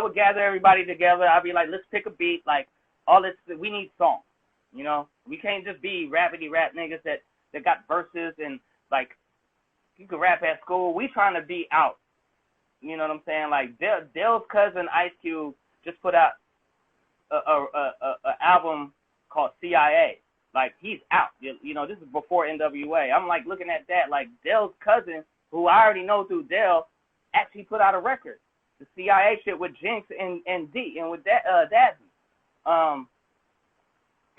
would gather everybody together. I'd be like, let's pick a beat. Like, all this, we need songs. You know, we can't just be rapidy rap niggas that got verses and like you can rap at school. We trying to be out. You know what I'm saying? Like Dale's cousin Ice Cube just put out a album called CIA. Like, he's out. You know, this is before NWA. I'm like looking at that. Like, Dale's cousin, who I already know through Dale, actually put out a record. The CIA shit with Jinx and D and with Dazzy.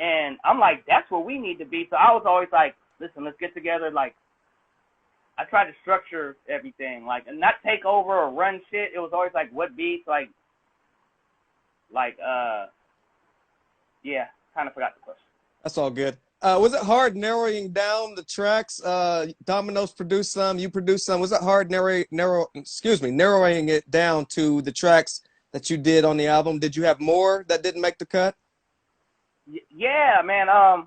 And I'm like, that's where we need to be. So I was always like, listen, let's get together. Like, I tried to structure everything, like, and not take over or run shit. It was always like, what beats, yeah, kind of forgot the question. That's all good. Was it hard narrowing down the tracks? Domino's produced some, you produced some. Was it hard narrowing it down to the tracks that you did on the album? Did you have more that didn't make the cut? Yeah, man. I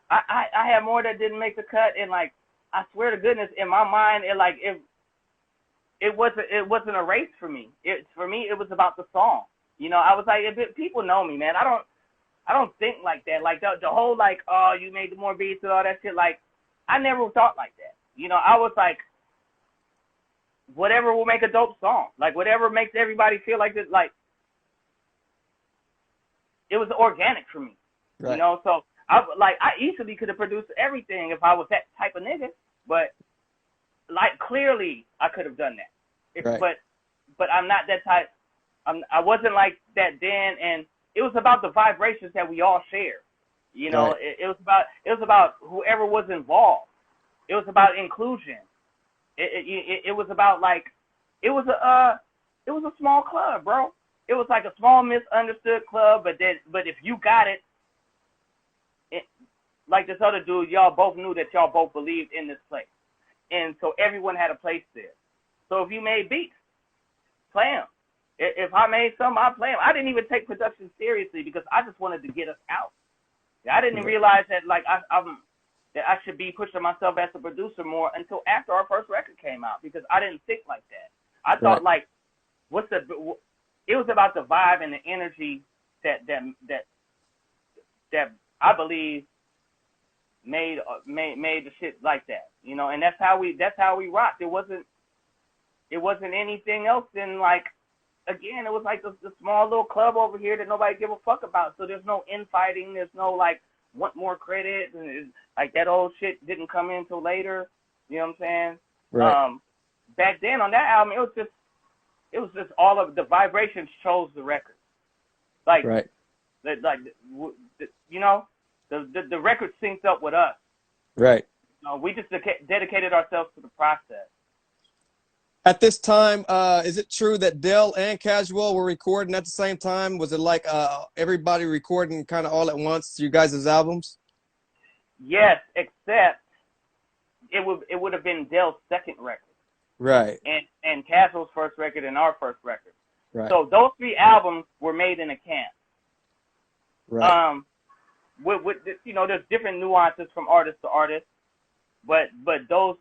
had more that didn't make the cut, and like, I swear to goodness, in my mind, it wasn't a race for me. For me, it was about the song. You know, I was like, people know me, man. I don't think like that. Like the whole like, oh, you made the more beats and all that shit. Like, I never thought like that. You know, I was like, whatever will make a dope song. Like, whatever makes everybody feel like this. Like, it was organic for me. Right. You know, so I easily could have produced everything if I was that type of nigga. But like, clearly I could have done that. Right. But I'm not that type. I wasn't like that then, and it was about the vibrations that we all share. You know, right. It was about whoever was involved. It was about inclusion. It was about like, it was a small club, bro. It was like a small misunderstood club, but if you got it, like this other dude, y'all both knew that y'all both believed in this place. And so everyone had a place there. So if you made beats, play them. If I made some, I play them. I didn't even take production seriously because I just wanted to get us out. I didn't realize that like that I should be pushing myself as a producer more until after our first record came out, because I didn't think like that. I thought like, it was about the vibe and the energy that I believe made the shit like that, you know, and that's how we rocked. It wasn't anything else than like, again, it was like the small little club over here that nobody give a fuck about. So there's no infighting. There's no like want more credit, and like that old shit didn't come in till later. You know what I'm saying? Right. Back then on that album, it was just all of the vibrations chose the record. Like, right. You know, the record synced up with us. Right. We just dedicated ourselves to the process. At this time, is it true that Dell and Casual were recording at the same time? Was it like everybody recording kind of all at once, you guys' albums? Yes, except it would have been Dell's second record. Right. And Casual's first record and our first record. Right. So those three albums were made in a camp. Right. With you know, there's different nuances from artist to artist, but those,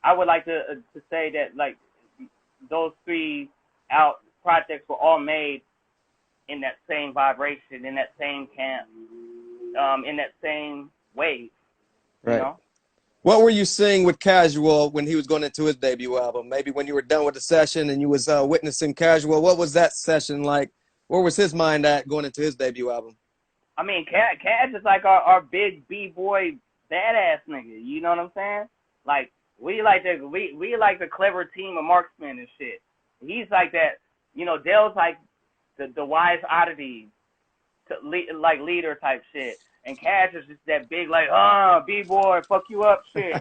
I would like to say that like those three projects were all made in that same vibration, in that same camp, in that same wave. Right. You know? What were you seeing with Casual when he was going into his debut album? Maybe when you were done with the session and you was witnessing Casual, what was that session like? Where was his mind at going into his debut album? I mean, Cash is like our big B-boy badass nigga. You know what I'm saying? Like, we like the clever team of marksmen and shit. He's like that. You know, Dale's like the wise oddity, like leader type shit. And Cash is just that big, like, B-boy, fuck you up shit.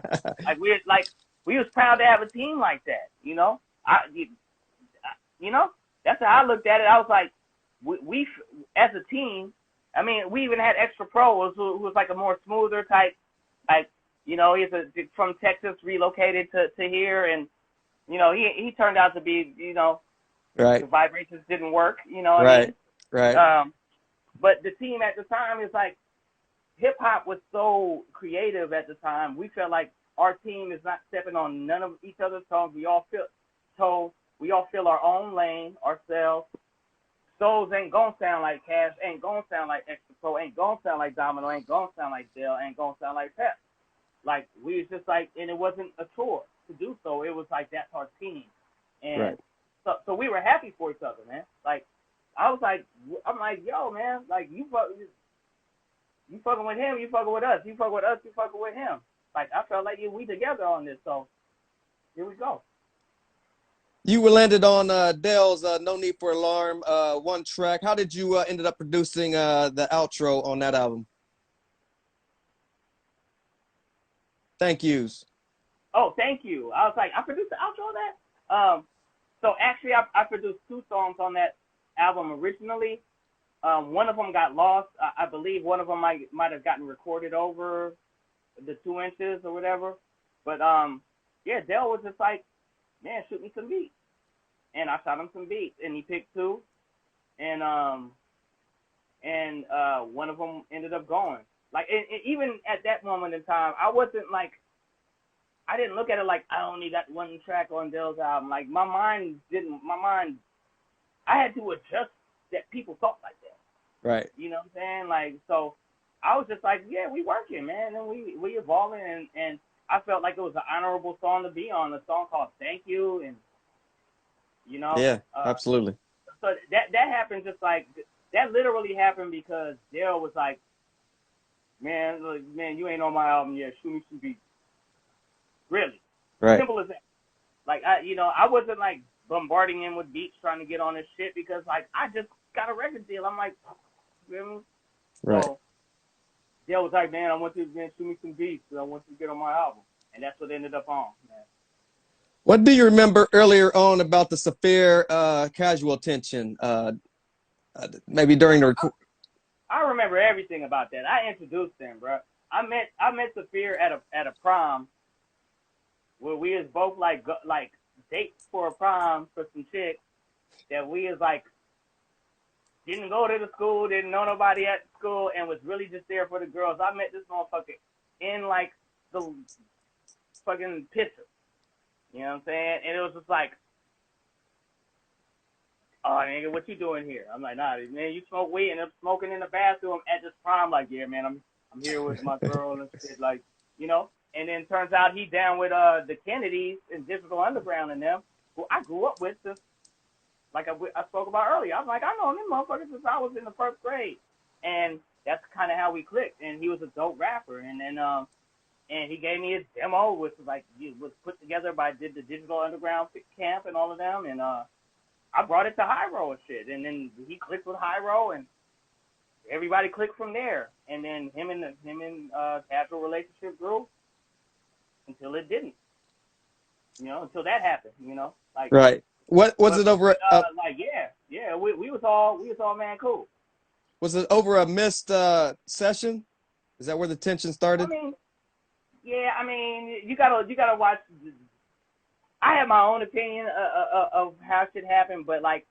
we was proud to have a team like that, you know? You know, that's how I looked at it. I was like, we as a team, I mean, we even had Extra Pro, who was like a more smoother type, like, you know, he's from Texas, relocated to here, and, you know, he turned out to be, you know, right. The vibrations didn't work, you know what right. I mean? Right. But the team at the time is like, hip-hop was so creative at the time. We felt like our team is not stepping on none of each other's toes. We all feel our own lane ourselves. Souls ain't gonna sound like Cash, ain't gonna sound like Extra Pro, ain't gonna sound like Domino, ain't gonna sound like Dale, ain't gonna sound like Pep. Like we was just like, and it wasn't a chore to do so. It was like that's our team, and Right. so we were happy for each other, man. Like I was like, I'm like, yo, man, like you fucking with him, you fucking with us, you fucking with us, you fucking with him. Like I felt like we together on this, so here we go. You were landed on Dell's No Need for Alarm, one track. How did you ended up producing the outro on that album? Thank yous. Oh, thank you. I was like, I produced the outro of that. So actually, I produced 2 songs on that album originally. One of them got lost. I believe one of them might have gotten recorded over the 2 inches or whatever. But yeah, Dale was just like, man, shoot me some beats, and I shot him some beats, and he picked 2, and one of them ended up going. Like, and even at that moment in time, I wasn't like, I didn't look at it like I only got 1 track on Dale's album. Like my mind, I had to adjust that people thought like that. Right. You know what I'm saying? Like, so I was just like, yeah, we working, man, and we evolving, and I felt like it was an honorable song to be on, a song called Thank You, and you know, Yeah, absolutely. so that happened just like, that literally happened because Dale was like, man, look, man, you ain't on my album yet, shoot me some beats. Really. Right. Simple as that. Like, I wasn't like bombarding him with beats trying to get on this shit because like I just got a record deal. I'm like, you know what I mean? Right. So Dale was like, man, I want you to shoot me some beats. I want you to get on my album, and that's what ended up on, man. What do you remember earlier on about the Saafir Casual tension? Maybe during the record. I remember everything about that. I introduced him, bro. I met Saafir at a prom where we was both like dates for a prom for some chicks that we was like didn't go to the school, didn't know nobody at school, and was really just there for the girls. I met this motherfucker in like the fucking picture. You know what I'm saying? And it was just like, oh, nigga, what you doing here? I'm like, nah, man, you smoke weed, and I'm smoking in the bathroom at this prom. Like, yeah, man, I'm here with my girl and shit, like, you know. And then turns out he down with the Kennedys and Digital Underground and them, who I grew up with since, like I spoke about earlier. I was like, I know them motherfuckers since I was in the 1st grade, and that's kind of how we clicked. And he was a dope rapper, and then and he gave me his demo, which was like was put together by the Digital Underground camp and all of them, and I brought it to Hyro and shit, and then he clicked with Hyro, and everybody clicked from there. And then him and Casual relationship grew until it didn't. You know, until that happened. You know, like Right. What was it over? Like yeah, we was all man cool. Was it over a missed session? Is that where the tension started? I mean, yeah, I mean, you gotta watch. I have my own opinion of how shit happened, but like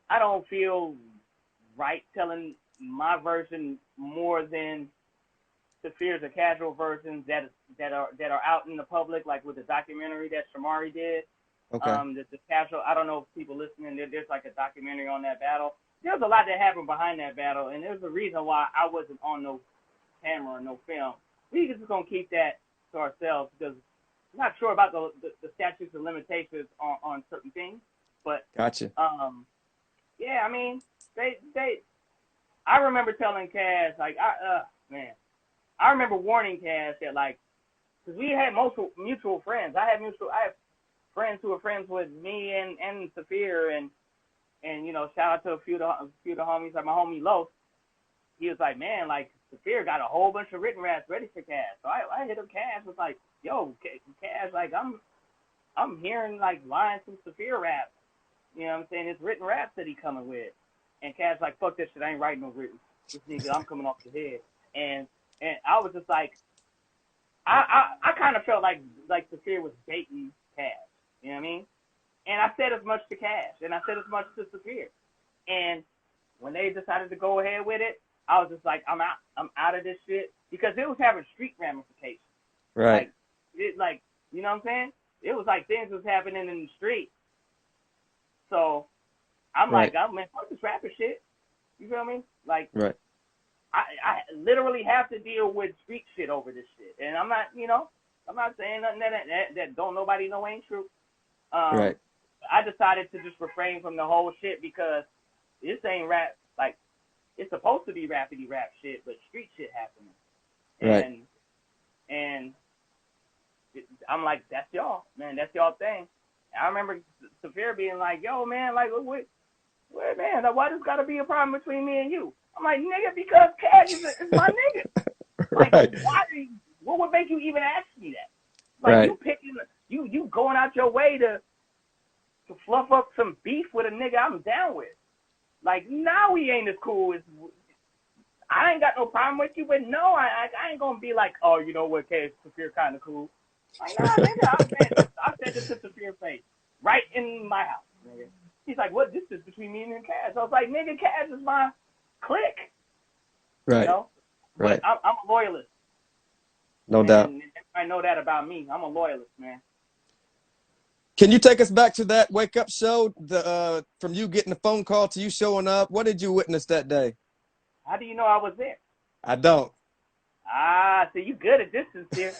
I don't feel right telling my version more than Saafir's or Casual versions that are out in the public, like with the documentary that Shamari did. Okay. The Casual. I don't know if people listening. There's like a documentary on that battle. There's a lot that happened behind that battle, and there's a reason why I wasn't on no camera or no film. We just gonna keep that to ourselves because I'm not sure about the statutes of limitations on certain things, but Gotcha. yeah, I mean, they I remember telling Cass like I remember warning Cass that like because we had mutual friends. I have friends who are friends with me and Saafir and you know shout out to a few of the homies like my homie Los. He was like, man, like Saafir got a whole bunch of written raps ready for Cass. So I hit up Cass, was like, yo, Cass, like I'm hearing like lines from Saafir raps. You know what I'm saying? It's written raps that he coming with. And Cass like, fuck this shit, I ain't writing no written. This nigga, I'm coming off the head. And I was just like, I kind of felt like Saafir was baiting Cass. You know what I mean? And I said as much to Cass, and I said as much to Saafir. And when they decided to go ahead with it, I was just like, I'm out of this shit because it was having street ramifications. Right. Like you know what I'm saying? It was like things was happening in the street. So I'm Right. like, man, fuck this rapper shit. You feel me? Like, Right. I literally have to deal with street shit over this shit, and I'm not, I'm not saying nothing that don't nobody know ain't true. Right. I decided to just refrain from the whole shit because this ain't rap. Like, it's supposed to be rapidy rap shit, but street shit happening, Right. and I'm like, that's y'all, man, that's y'all thing. And I remember Saafir being like, yo, man, like, wait, man, why does gotta be a problem between me and you? I'm like, nigga, because Cash is my nigga. Like, Right. why? What would make you even ask me that? Like, Right. you picking, you going out your way to fluff up some beef with a nigga I'm down with. Like, now we ain't as cool as. I ain't got no problem with you, but no, I ain't gonna be like, oh, you know what, Cash, Saafir kind of cool. Like, nah, nigga, I said this to Saafir's face, right in my house, nigga. He's like, what? This is between me and Cash. I was like, nigga, Cash is my clique, you Right. know. But Right. I'm a loyalist, No doubt. and I know that about me. I'm a loyalist, man. Can you take us back to that wake up show? From you getting the phone call to you showing up. What did you witness that day? How do you know I was there? I don't. So you good at this, Sin-seer.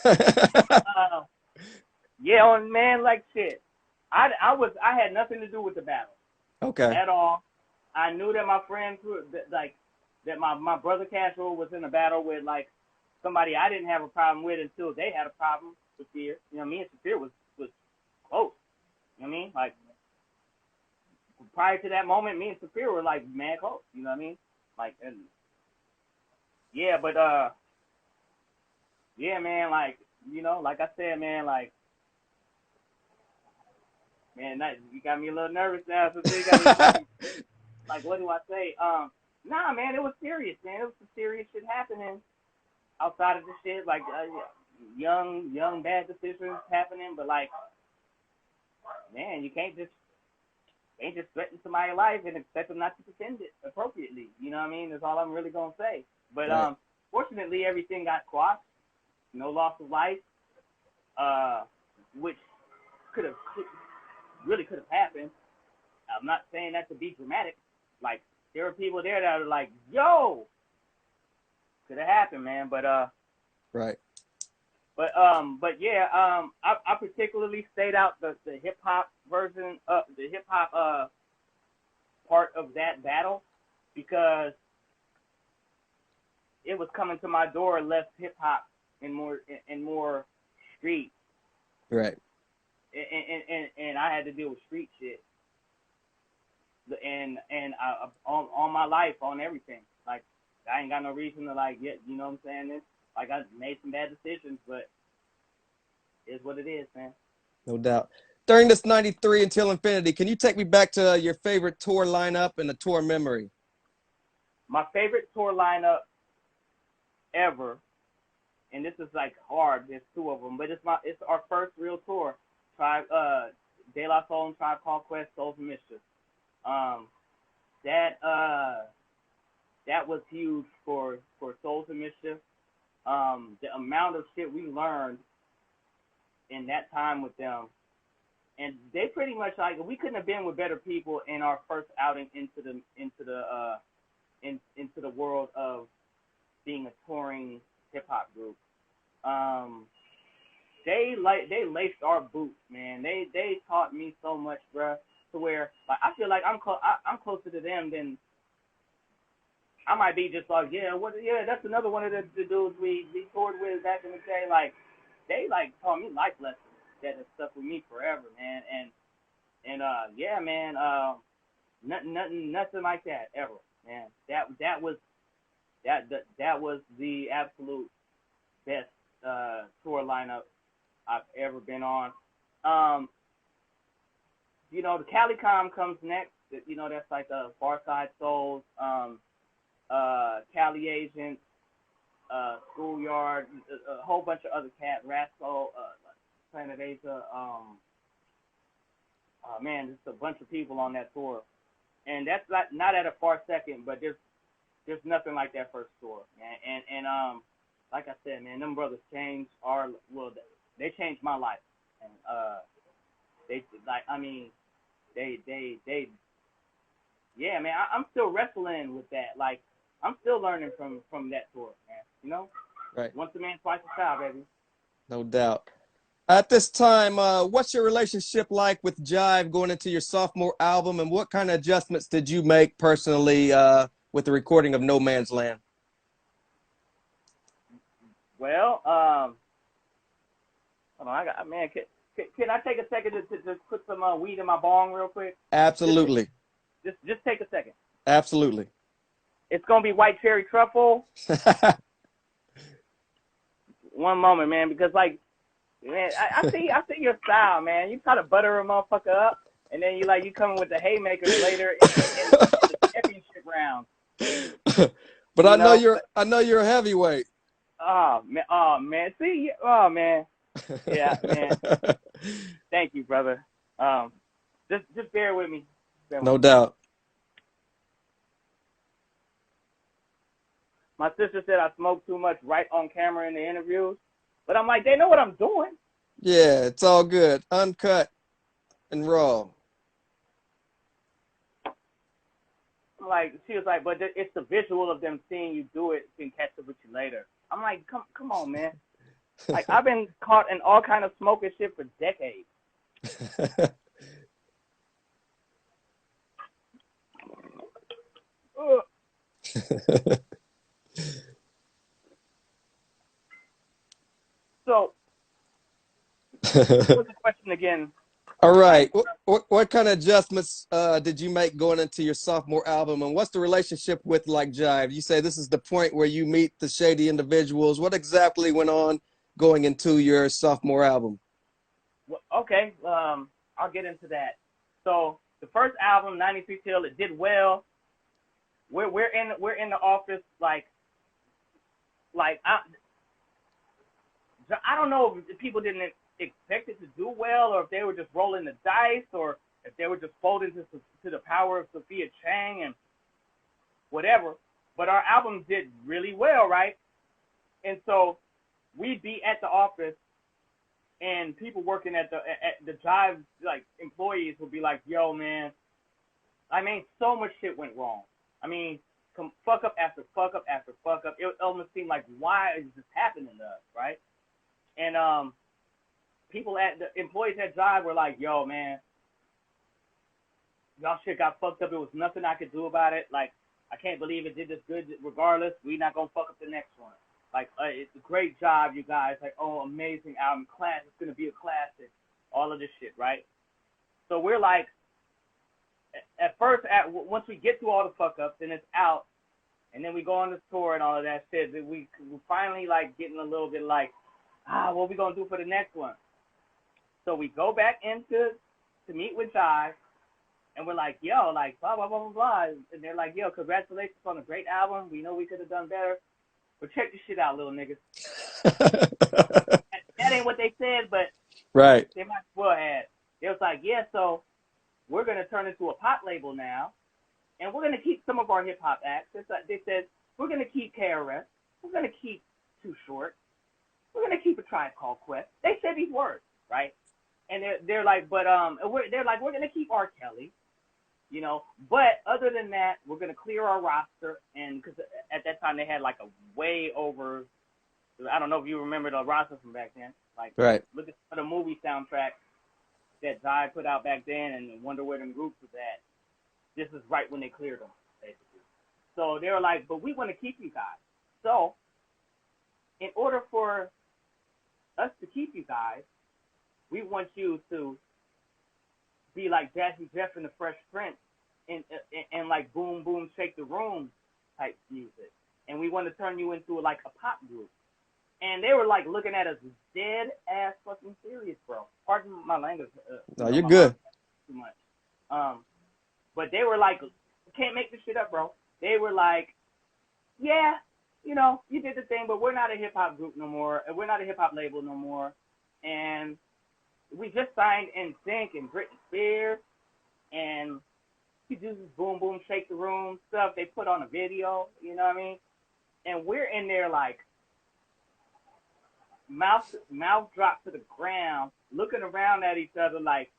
Yeah, man, like shit. I had nothing to do with the battle Okay. at all. I knew that my friends were that my brother Casual was in a battle with like somebody I didn't have a problem with until they had a problem with Fear. You know, me and Saafir was close. You know what I mean? Like prior to that moment, me and Saafir were like mad close. You know what I mean? Like, and yeah, but yeah, man, like like I said, man, like. Man, you got me a little nervous now. So you got me like, what do I say? Nah, man, it was serious, man. It was some serious shit happening outside of the shit, like young bad decisions happening. But like, man, you can't just threaten somebody's life and expect them not to defend it appropriately. You know what I mean? That's all I'm really gonna say. But Right. Fortunately, everything got quashed. No loss of life, which really could have happened. I'm not saying that to be dramatic. Like, there were people there that are like, yo, could have happened, man. But Right. but yeah, I particularly stayed out the hip hop version, the hip hop part of that battle because it was coming to my door less hip hop and more street. Right. And I had to deal with street shit. And on my life, on everything. Like, I ain't got no reason to like get, you know what I'm saying? It's like I made some bad decisions, but it's what it is, man. No doubt. During this 93 until infinity, can you take me back to your favorite tour lineup and the tour memory? My favorite tour lineup ever, and this is like hard. There's two of them, but it's our first real tour. De La Soul and Tribe Called Quest, Souls and Mischief. That was huge for Souls and Mischief. The amount of shit we learned in that time with them, and they pretty much like we couldn't have been with better people in our first outing into the world of being a touring hip hop group. They laced our boots, man. They taught me so much, bruh, to where like I feel like I'm closer to them than I might be. Just like that's another one of the dudes we toured with back in the day. Like they like taught me life lessons that have stuck with me forever, man. And yeah, man, nothing like that ever, man. That was the absolute best tour lineup I've ever been on. The CaliCom comes next. That's like the Far Side Souls, Cali Agents, Schoolyard, a whole bunch of other cats, Rascal, Planet Asia. Man, just a bunch of people on that tour, and that's not at a far second, but there's nothing like that first tour, man. And like I said, man, them brothers changed they changed my life, and they yeah, man, I'm still wrestling with that. Like, I'm still learning from that tour, man. You know, Right. once a man, twice a child, baby. No doubt. At this time, what's your relationship like with Jive going into your sophomore album, and what kind of adjustments did you make personally with the recording of No Man's Land? Well, hold on, I got man. Can I take a second to just put some weed in my bong real quick? Absolutely. Just take a second. Absolutely. It's gonna be white cherry truffle. One moment, man, because like, man, I see your style, man. You try to butter a motherfucker up, and then you coming with the haymakers later in the championship round. But I know you're a heavyweight. Oh man, see, oh man, yeah, man. Thank you, brother. Just bear with me. No doubt. My sister said I smoke too much right on camera in the interviews, but I'm like, they know what I'm doing. Yeah, it's all good. Uncut and raw. Like, she was like, but it's the visual of them seeing you do it can catch up with you later. I'm like, come on, man. Like, I've been caught in all kind of smoking shit for decades. So, what's the question again? All right. What kind of adjustments did you make going into your sophomore album, and what's the relationship with like Jive? You say this is the point where you meet the shady individuals. What exactly went on going into your sophomore album? Well, okay, I'll get into that. So the first album, 93 Till, it did well. We're in the office like I don't know if people didn't expect it to do well, or if they were just rolling the dice, or if they were just folding to the power of Sophia Chang and whatever. But our album did really well, right? And so we'd be at the office, and people working at the Jive, like employees, would be like, "Yo, man, I mean, so much shit went wrong. I mean, fuck up after fuck up after fuck up. It almost seemed like, why is this happening to us, right?" And people at the employees at Jive were like, "Yo, man, y'all shit got fucked up. It was nothing I could do about it. Like, I can't believe it did this good. Regardless, we not gonna fuck up the next one. Like, it's a great job, you guys. Like, oh, amazing album, class. It's gonna be a classic. All of this shit, right?" So we're like, at first, once we get through all the fuck ups and it's out, and then we go on this tour and all of that shit, we finally like getting a little bit like, what we gonna do for the next one? So we go back into to meet with Jive, and we're like, yo, like blah blah blah blah blah, and they're like, yo, congratulations on a great album. We know we could have done better, but check this shit out, little niggas. That ain't what they said, but Right. they might as well have. It was like, yeah, so we're gonna turn into a pop label now, and we're gonna keep some of our hip hop acts. It's like they said, we're gonna keep KRS, we're gonna keep Too Short, we're gonna keep A Tribe Called Quest. They said these words, right? And they're like, but we're gonna keep R. Kelly, you know. But other than that, we're gonna clear our roster, and because at that time they had like a way over. I don't know if you remember the roster from back then. Like, Right. Look at the movie soundtrack that Jive put out back then, and wonder where them groups was at. This is right when they cleared them, basically. So they were like, but we want to keep you guys. So in order for us to keep you guys, we want you to be like Jazzy Jeff and the Fresh Prince, and like Boom Boom Shake the Room type music, and we want to turn you into like a pop group. And they were like looking at us dead ass fucking serious, bro. Pardon my language. No, you're good. Too much. But they were like, can't make this shit up, bro. They were like, yeah, you know, you did the thing, but we're not a hip hop group no more. We're not a hip hop label no more. And we just signed NSYNC and Britney Spears, and he does this Boom Boom Shake the Room stuff. They put on a video, you know what I mean? And we're in there like mouth dropped to the ground, looking around at each other like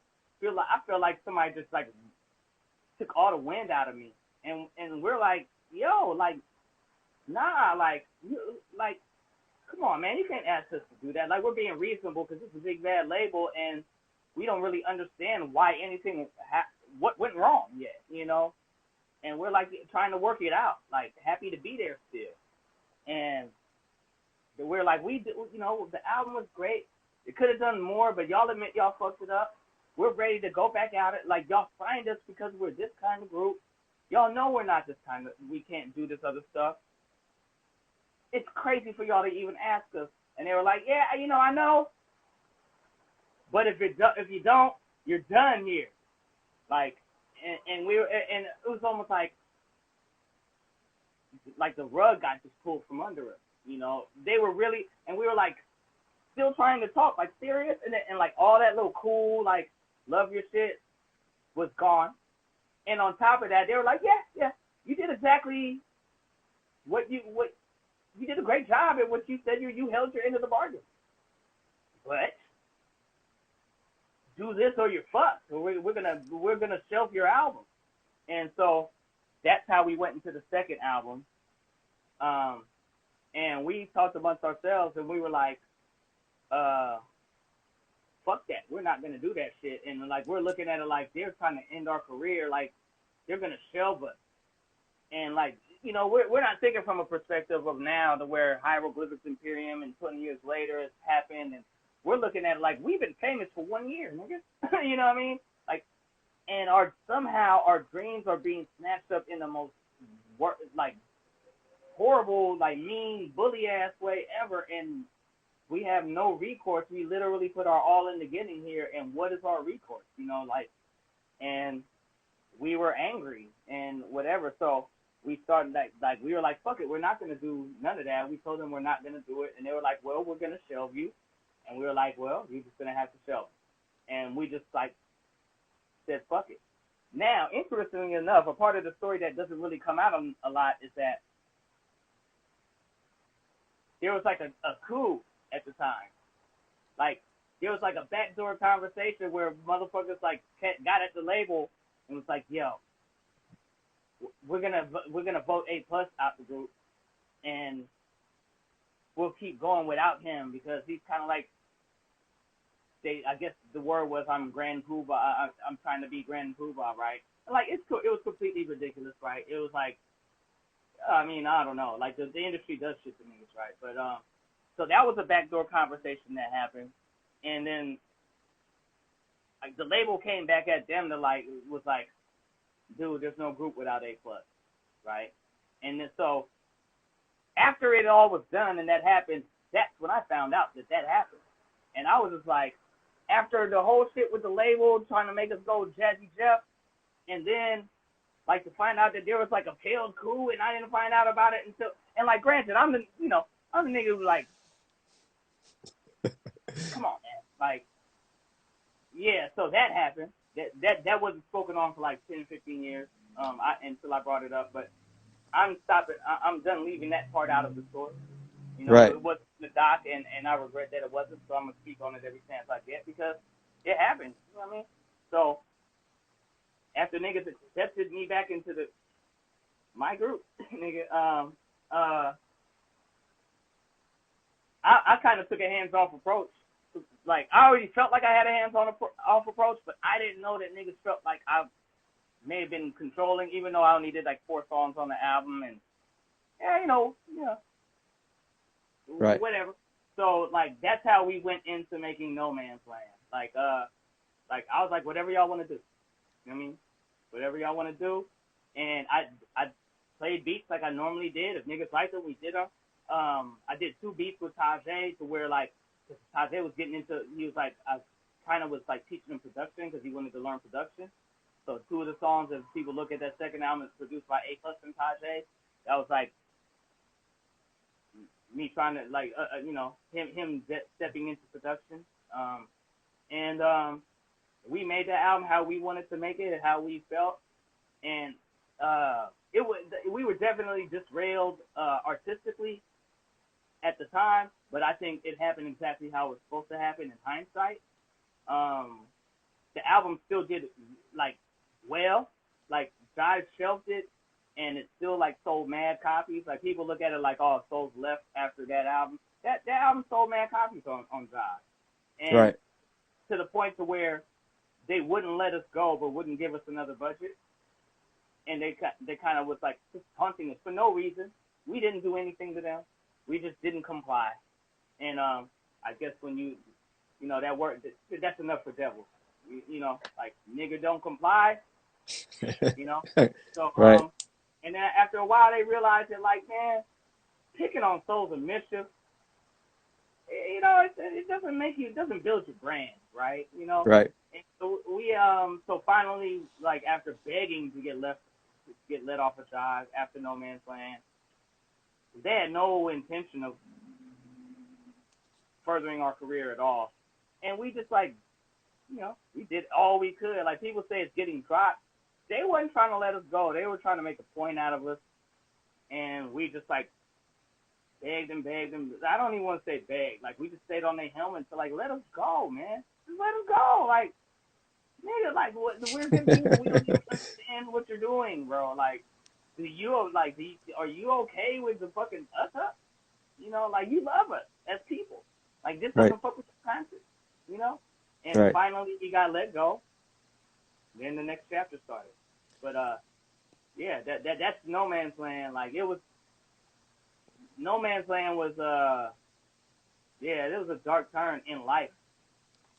I feel like somebody just like took all the wind out of me. And we're like, yo, like, nah, like, like, come on, man, you can't ask us to do that. Like, we're being reasonable because this is a big bad label, and we don't really understand why anything, what went wrong yet, you know? And we're like trying to work it out, like happy to be there still. And we're like, you know, the album was great. It could have done more, but y'all admit y'all fucked it up. We're ready to go back at it. Like, y'all find us because we're this kind of group. Y'all know we're not this kind of, we can't do this other stuff. It's crazy for y'all to even ask us. And they were like, yeah, you know, I know. But if you don't, you're done here. Like, and it was almost like the rug got just pulled from under us. You know, they were really, and we were like still trying to talk, like serious, and like all that little cool, like love your shit was gone. And on top of that, they were like, yeah, you did exactly what you did a great job at what you said. You held your end of the bargain. But do this or you're fucked. Or we're gonna shelf your album. And so that's how we went into the second album. And we talked amongst ourselves, and we were like, fuck that. We're not gonna do that shit. And like, we're looking at it like they're trying to end our career, like they're gonna shelve us. And like, you know, we're not thinking from a perspective of now to where Hieroglyphics Imperium and 20 years later has happened, and we're looking at it like we've been famous for 1 year, nigga. You know what I mean? Like, and somehow our dreams are being snatched up in the most like horrible, like mean, bully ass way ever, and we have no recourse. We literally put our all in the getting here, and what is our recourse? You know, like, and we were angry and whatever, so we started like we were like, fuck it, we're not gonna do none of that. We told them we're not gonna do it, and they were like, well, we're gonna shelve you, and we were like, well, you're just gonna have to shelve it. And we just like said, fuck it. Now, interestingly enough, a part of the story that doesn't really come out a lot is that there was like a coup at the time. Like, there was like a backdoor conversation where motherfuckers like got at the label and was like, yo, we're gonna vote A+ out the group, and we'll keep going without him because he's kind of like, I guess the word was, I'm Grand Poobah. I'm trying to be Grand Poobah, right? And like, it was completely ridiculous, right? It was like, I mean, I don't know. Like, the industry does shit to niggas, right? But so that was a backdoor conversation that happened, and then like the label came back at them to like was like, dude, there's no group without A+, right? And then so after it all was done and that happened, that's when I found out that happened, and I was just like, after the whole shit with the label trying to make us go Jazzy Jeff, and then like to find out that there was like a failed coup, and I didn't find out about it until, and like, granted, I'm the nigga who like, come on, man, like, yeah, so that happened. That wasn't spoken on for like 10, 15 years, until I brought it up, but I'm done leaving that part out of the story. You know, right. It was the doc, and I regret that it wasn't, so I'm going to speak on it every chance I get because it happened. You know what I mean? So after niggas accepted me back into my group, nigga, I kind of took a hands-off approach. Like, I already felt like I had a hands-off approach, but I didn't know that niggas felt like I may have been controlling, even though I only did like 4 songs on the album, and yeah, you know, right. Whatever. So like, that's how we went into making No Man's Land. Like I was like, whatever y'all want to do. You know what I mean? Whatever y'all want to do. And I played beats like I normally did. If niggas liked them, we did them. I did 2 beats with Tajay to where like, Tajay was getting into, he was like, I kind of was like teaching him production because he wanted to learn production. So 2 of the songs, if people look at that second album, it's produced by A+ and Tajay. That was like me trying to like, you know, him stepping into production. And we made that album how we wanted to make it and how we felt. And we were definitely disrailed artistically at the time, but I think it happened exactly how it was supposed to happen in hindsight. The album still did like well, like Jive shelved it, and it still like sold mad copies. Like people look at it like, oh, Soul's left after that album. That album sold mad copies on Jive, and Right. to the point to where they wouldn't let us go, but wouldn't give us another budget, and they kind of was like just taunting us for no reason. We didn't do anything to them. We just didn't comply, and I guess when you know that word, that's enough for devils. You know, like nigga don't comply. You know, so Right. and then after a while they realized that like man, picking on Souls of Mischief, you know, it doesn't make you, it doesn't build your brand, right? You know, Right. and so so finally like after begging to get let off a job after No Man's Land, they had no intention of furthering our career at all, and we just like you know we did all we could. Like people say it's getting dropped. They wasn't trying to let us go. They were trying to make a point out of us, and we just like begged and begged and I don't even want to say begged. Like we just stayed on their helmet to like let us go, man. Just let us go. Like nigga, like what we're good people. We don't even understand what you're doing, bro. Like are you okay with the fucking us up? You know, like you love us as people. Like this Right. doesn't fuck with your content, you know? And Right. finally we got let go. Then the next chapter started. But yeah, that's No Man's Land. Like it was No Man's Land was yeah, it was a dark turn in life.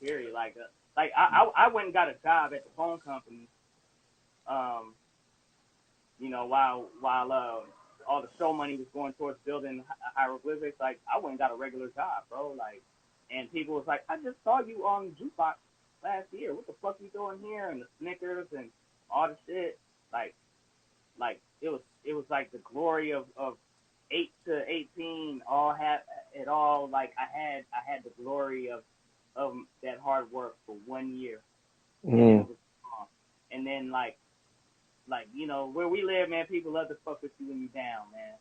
Period. Like I went and got a job at the phone company. You know, while all the show money was going towards building hieroglyphics, like I went and got a regular job, bro. Like, and people was like, I just saw you on Jukebox last year. What the fuck you doing here? And the Snickers and all the shit. Like it was like the glory of 8 to 18 all had it all. Like I had the glory of that hard work for 1 year, and then it was gone. And then like you know where we live, man, people love to fuck with you when you down, man.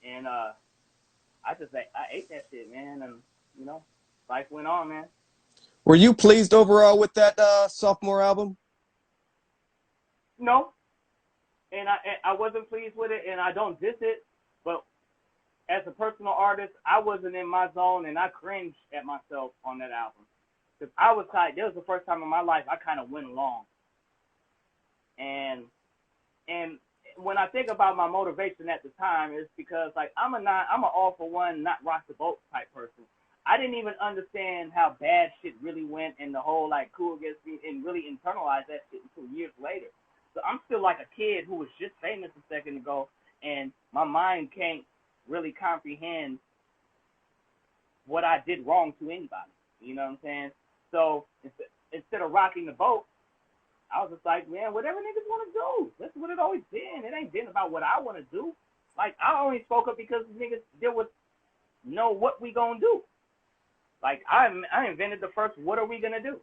And I just like I ate that shit, man, and you know life went on, man. Were you pleased overall with that sophomore album? No, and I wasn't pleased with it, and I don't diss it, but as a personal artist, I wasn't in my zone, and I cringed at myself on that album because I was tight. That was the first time in my life I kind of went along, and when I think about my motivation at the time, it's because like I'm an all for one, not rock the boat type person. I didn't even understand how bad shit really went and the whole like cool against me and really internalize that shit until years later. So I'm still like a kid who was just famous a second ago, and my mind can't really comprehend what I did wrong to anybody. You know what I'm saying? So instead of rocking the boat, I was just like, man, whatever niggas want to do. That's what it always been. It ain't been about what I want to do. Like, I only spoke up because niggas, there was no what we gonna do. Like, I invented the first what are we gonna do.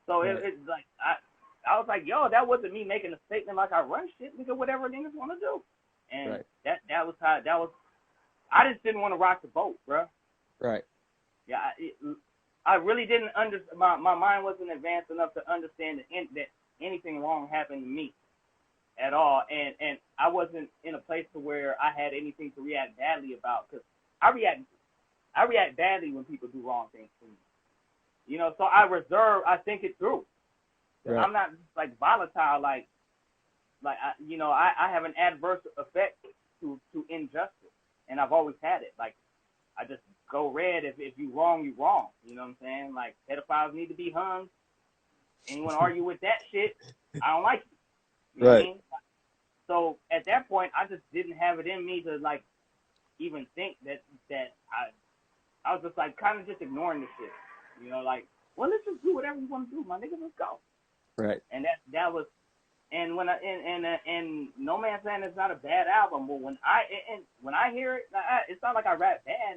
So Right. it's like, I was like, yo, that wasn't me making a statement like I run shit. Nigga, whatever niggas want to do. And Right. that was how, that was, I just didn't want to rock the boat, bro. Right. Yeah, I really didn't my mind wasn't advanced enough to understand that anything wrong happened to me at all, and I wasn't in a place to where I had anything to react badly about because I react badly when people do wrong things to me, you know. So I think it through. Right. I'm not like volatile like I have an adverse effect to injustice, and I've always had it. Like I just go red if you wrong, you wrong. You know what I'm saying? Like pedophiles need to be hung. Anyone argue with that shit, I don't like it. You know what I mean? So at that point, I just didn't have it in me to like even think that I was just like kind of just ignoring the shit. You know, like well let's just do whatever you want to do, my nigga, let's go. Right. And that was and when and No Man's Land is not a bad album, but when I hear it, it's not like I rap bad.